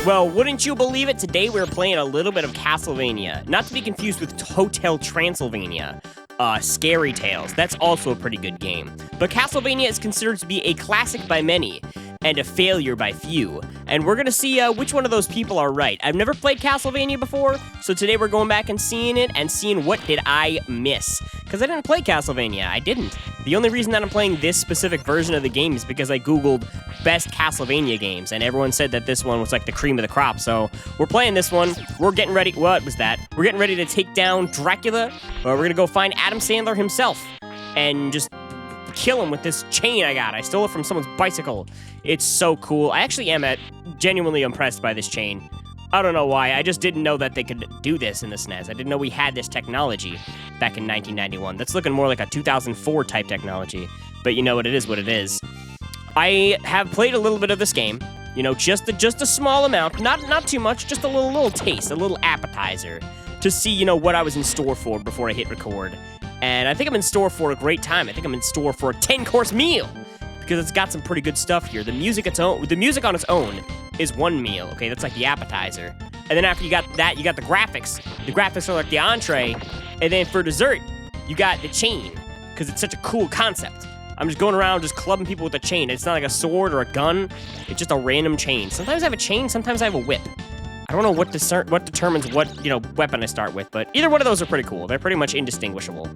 Well, wouldn't you believe it? Today we're playing a little bit of Castlevania. Not to be confused with Hotel Transylvania. Scary Tales. That's also a pretty good game. But Castlevania is considered to be a classic by many, and a failure by few. And we're gonna see which one of those people are right. I've never played Castlevania before, so today we're going back and seeing it and seeing what did I miss. Because I didn't play Castlevania. I didn't. The only reason that I'm playing this specific version of the game is because I googled best Castlevania games, and everyone said that this one was like the cream of the crop. So we're playing this one. We're getting ready. What was that? We're getting ready to take down Dracula. We're gonna go find Adam Sandler himself and just kill him with this chain I got. I stole it from someone's bicycle. It's so cool. I actually am genuinely impressed by this chain. I don't know why. I just didn't know that they could do this in the SNES. I didn't know we had this technology back in 1991. That's looking more like a 2004 type technology. But you know what? It is what it is. I have played a little bit of this game. You know, just a small amount. Not too much. Just a little taste, a little appetizer to see, you know, what I was in store for before I hit record. And I think I'm in store for a great time. I think I'm in store for a 10-course meal because it's got some pretty good stuff here. The music on its own is one meal. Okay, that's like the appetizer. And then after you got that, you got the graphics. The graphics are like the entree. And then for dessert, you got the chain because it's such a cool concept. I'm just going around just clubbing people with a chain. It's not like a sword or a gun. It's just a random chain. Sometimes I have a chain. Sometimes I have a whip. I don't know what determines what, you know, weapon I start with, but either one of those are pretty cool. They're pretty much indistinguishable.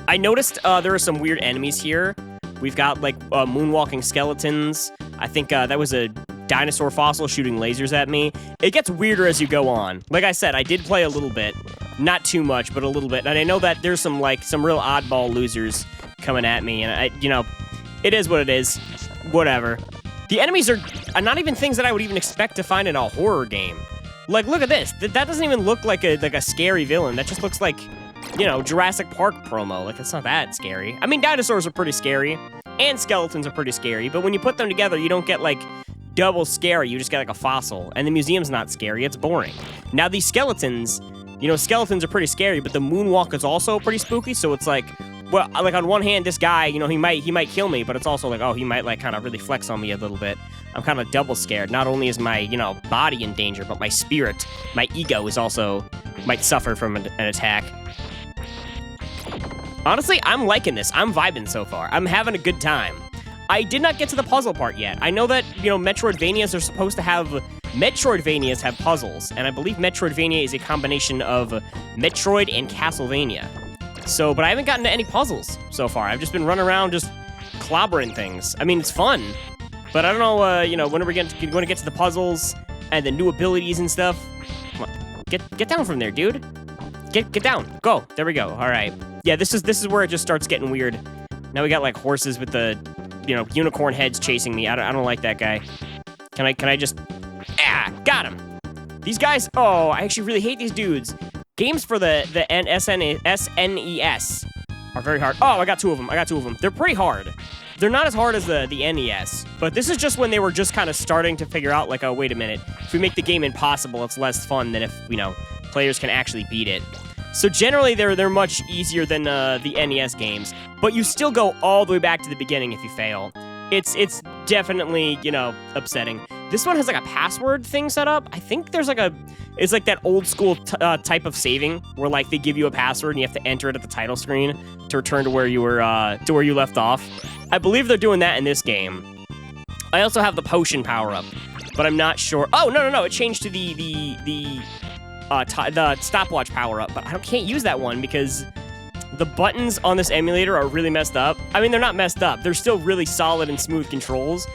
I noticed there are some weird enemies here. We've got, like, moonwalking skeletons. I think that was a dinosaur fossil shooting lasers at me. It gets weirder as you go on. Like I said, I did play a little bit. Not too much, but a little bit. And I know that there's some real oddball losers coming at me, and you know, it is what it is. Whatever. The enemies are not even things that I would even expect to find in a horror game. Like, look at this. That doesn't even look like a scary villain. That just looks like, you know, Jurassic Park promo. Like, it's not that scary. I mean, dinosaurs are pretty scary, and skeletons are pretty scary, but when you put them together, you don't get, like, double scary. You just get, like, a fossil, and the museum's not scary. It's boring. Now, these skeletons, you know, skeletons are pretty scary, but the moonwalk is also pretty spooky, so it's like, well, like, on one hand, this guy, you know, he might kill me, but it's also like, oh, he might, like, kind of really flex on me a little bit. I'm kind of double scared. Not only is my, you know, body in danger, but my spirit, my ego is also, might suffer from an attack. Honestly, I'm liking this. I'm vibing so far. I'm having a good time. I did not get to the puzzle part yet. I know that, you know, Metroidvanias are supposed to have... Metroidvanias have puzzles, and I believe Metroidvania is a combination of Metroid and Castlevania. So, but I haven't gotten to any puzzles so far. I've just been running around just clobbering things. I mean, it's fun, but I don't know, you know, when are we going to get to the puzzles and the new abilities and stuff? Come on, get down from there, dude. Get down. Go. There we go. All right. Yeah, this is where it just starts getting weird. Now we got like horses with the, you know, unicorn heads chasing me. I don't like that guy. Can I just... Ah, got him. These guys, oh, I actually really hate these dudes. Games for the SNES are very hard. Oh, I got two of them. They're pretty hard. They're not as hard as the NES, but this is just when they were just kind of starting to figure out, like, oh, wait a minute. If we make the game impossible, it's less fun than if, you know, players can actually beat it. So generally, they're much easier than the NES games, but you still go all the way back to the beginning if you fail. It's definitely, you know, upsetting. This one has, like, a password thing set up. I think there's, like, it's like that old school type of saving where, like, they give you a password and you have to enter it at the title screen to return to where you were, to where you left off. I believe they're doing that in this game. I also have the potion power-up, but I'm not sure. Oh, no, it changed to the stopwatch power-up, but I can't use that one because the buttons on this emulator are really messed up. I mean, they're not messed up. They're still really solid and smooth controls,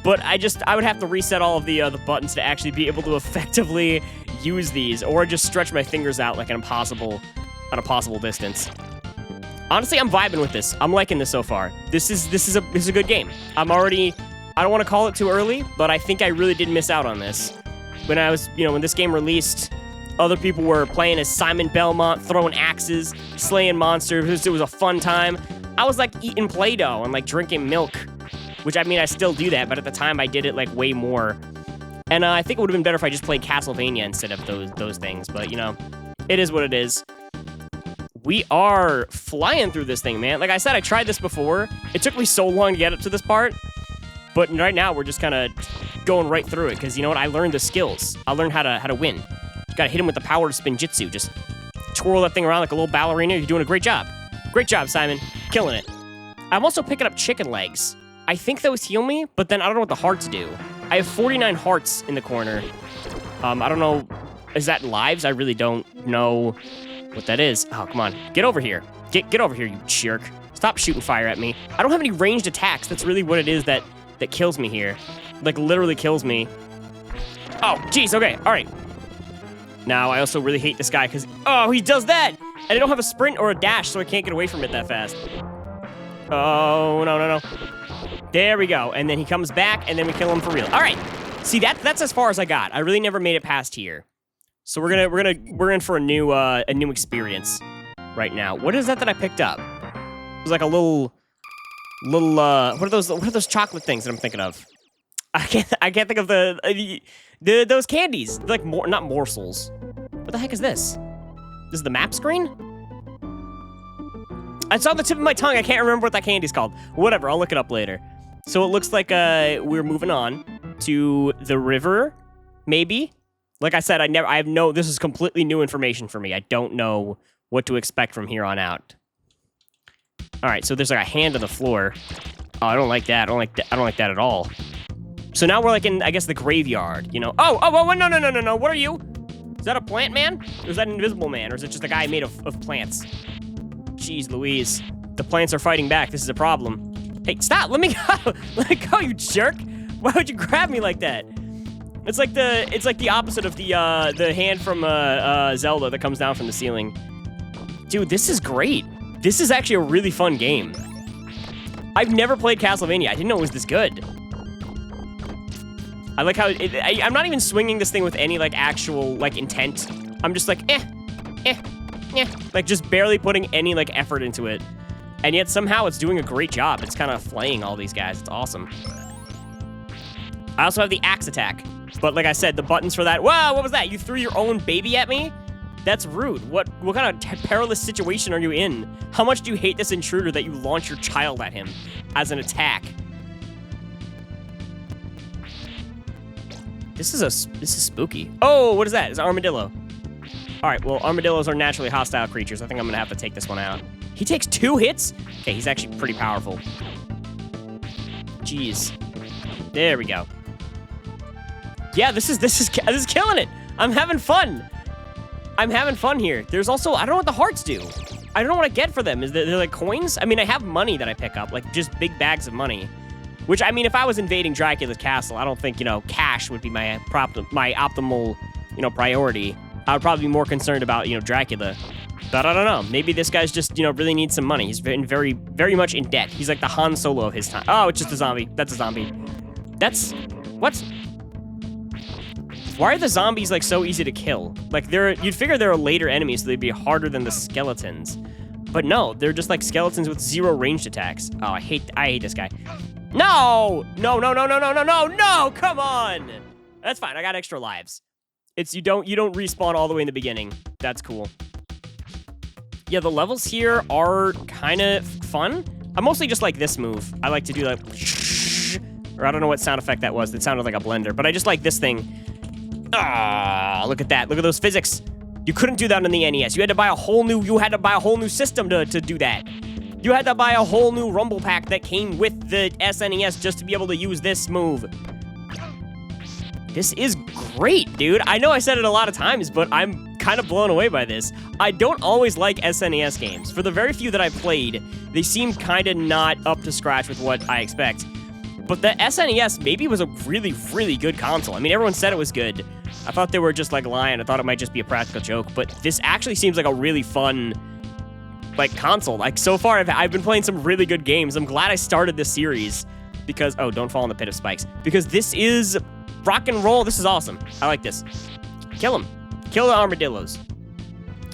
but I would have to reset all of the buttons to actually be able to effectively use these, or just stretch my fingers out like an impossible distance. Honestly, I'm vibing with this. I'm liking this so far. This is a good game. I don't want to call it too early, but I think I really did miss out on this. When this game released, other people were playing as Simon Belmont, throwing axes, slaying monsters. It was a fun time. I was like eating Play-Doh and like drinking milk, which, I mean, I still do that, but at the time I did it like way more. And I think it would have been better if I just played Castlevania instead of those things, but you know, it is what it is. We are flying through this thing, man. Like I said, I tried this before. It took me so long to get up to this part, but right now we're just kind of going right through it, because you know what? I learned the skills. I learned how to win. You gotta hit him with the power of spinjitzu. Just twirl that thing around like a little ballerina. You're doing a great job. Great job, Simon. Killing it. I'm also picking up chicken legs. I think those heal me, but then I don't know what the hearts do. I have 49 hearts in the corner. I don't know. Is that lives? I really don't know what that is. Oh, come on. Get over here. Get over here, you jerk. Stop shooting fire at me. I don't have any ranged attacks. That's really what it is that kills me here. Like, literally kills me. Oh, jeez. Okay. All right. Now, I also really hate this guy because, oh, he does that. And I don't have a sprint or a dash, so I can't get away from it that fast. Oh, no. There we go. And then he comes back, and then we kill him for real. All right. See, that's as far as I got. I really never made it past here. So we're in for a new experience right now. What is that I picked up? It was like a little what are those chocolate things that I'm thinking of? I can't think of those candies. They're like not morsels. What the heck is this? This is the map screen? It's on the tip of my tongue. I can't remember what that candy's called. Whatever, I'll look it up later. So it looks like we're moving on to the river, maybe. Like I said, this is completely new information for me. I don't know what to expect from here on out. All right, so there's like a hand on the floor. Oh, I don't like that. I don't like that at all. So now we're like in, I guess, the graveyard, you know? Oh, no. What are you? Is that a plant man? Or is that an invisible man? Or is it just a guy made of plants? Jeez Louise. The plants are fighting back. This is a problem. Hey, stop! Let me go! Let me go, you jerk! Why would you grab me like that? It's like the opposite of the hand from Zelda that comes down from the ceiling. Dude, this is great. This is actually a really fun game. I've never played Castlevania. I didn't know it was this good. I like how I'm not even swinging this thing with any like actual like intent. I'm just like like just barely putting any like effort into it. And yet somehow it's doing a great job. It's kind of flaying all these guys. It's awesome. I also have the axe attack. But like I said, the buttons for that... Wow, what was that? You threw your own baby at me? That's rude. What kind of perilous situation are you in? How much do you hate this intruder that you launch your child at him as an attack? This is spooky. Oh, what is that? It's an armadillo. All right, well, armadillos are naturally hostile creatures. I think I'm going to have to take this one out. He takes 2 hits? Okay, he's actually pretty powerful. Jeez. There we go. Yeah, this is killing it. I'm having fun. I'm having fun here. There's also, I don't know what the hearts do. I don't know what I get for them. Is they're like coins? I mean, I have money that I pick up, like just big bags of money. Which, I mean, if I was invading Dracula's castle, I don't think, cash would be my optimal, priority. I would probably be more concerned about, Dracula. But I don't know. Maybe this guy's just, really needs some money. He's very, very much in debt. He's like the Han Solo of his time. Oh, it's just a zombie. That's a zombie. What? Why are the zombies, like, so easy to kill? Like, you'd figure they're later enemies, so they'd be harder than the skeletons. But no, they're just like skeletons with 0 ranged attacks. Oh, I hate this guy. No! No, come on! That's fine, I got extra lives. You don't respawn all the way in the beginning. That's cool. Yeah, the levels here are kind of fun. I mostly just like this move. I like to do like, or I don't know what sound effect that was. It sounded like a blender, but I just like this thing. Ah, look at that. Look at those physics. You couldn't do that on the NES. You had to buy a whole new system to do that. You had to buy a whole new rumble pack that came with the SNES just to be able to use this move. This is great, dude. I know I said it a lot of times, but I'm kind of blown away by this. I don't always like SNES games. For the very few that I've played, they seem kind of not up to scratch with what I expect. But the SNES maybe was a really, really good console. I mean, everyone said it was good. I thought they were just like lying. I thought it might just be a practical joke, but this actually seems like a really fun, like, console. Like, so far, I've been playing some really good games. I'm glad I started this series because, oh, don't fall in the pit of spikes. Because this is rock and roll. This is awesome. I like this. Kill them. Kill the armadillos.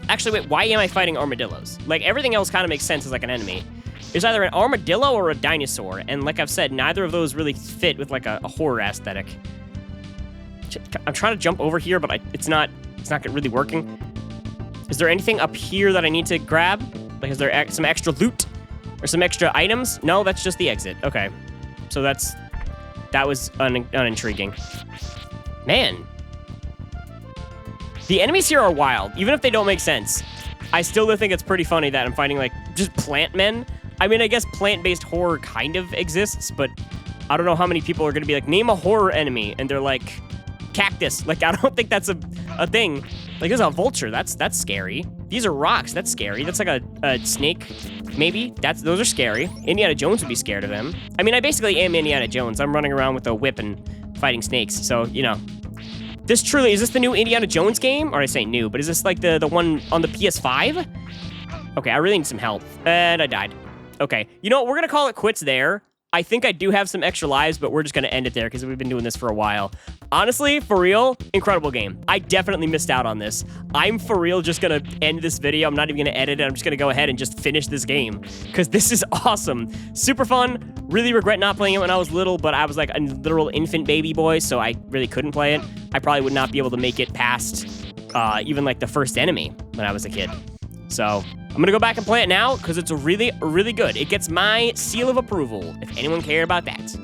Actually, wait, why am I fighting armadillos? Like, everything else kind of makes sense as like an enemy. There's either an armadillo or a dinosaur, and like I've said, neither of those really fit with like a horror aesthetic. I'm trying to jump over here, but it's not really working. Is there anything up here that I need to grab? Like, is there some extra loot or some extra items? No, that's just the exit. Okay, so that's That was unintriguing. Man. The enemies here are wild, even if they don't make sense. I still think it's pretty funny that I'm fighting, like, just plant men. I mean, I guess plant-based horror kind of exists, but I don't know how many people are going to be like, name a horror enemy, and they're like, cactus. Like, I don't think that's a thing. Like, there's a vulture. That's scary. These are rocks. That's scary. That's like a snake, maybe. Those are scary. Indiana Jones would be scared of them. I mean, I basically am Indiana Jones. I'm running around with a whip and fighting snakes, so, you know. This truly, is this the new Indiana Jones game? Or I say new, but is this like the one on the PS5? Okay, I really need some help. And I died. Okay, you know what? We're gonna call it quits there. I think I do have some extra lives, but we're just gonna end it there because we've been doing this for a while. Honestly, for real, incredible game. I definitely missed out on this. I'm for real just gonna end this video. I'm not even gonna edit it. I'm just gonna go ahead and just finish this game because this is awesome. Super fun. Really regret not playing it when I was little, but I was like a literal infant baby boy, so I really couldn't play it. I probably would not be able to make it past even like the first enemy when I was a kid. So I'm gonna go back and play it now because it's really, really good. It gets my seal of approval, if anyone cared about that.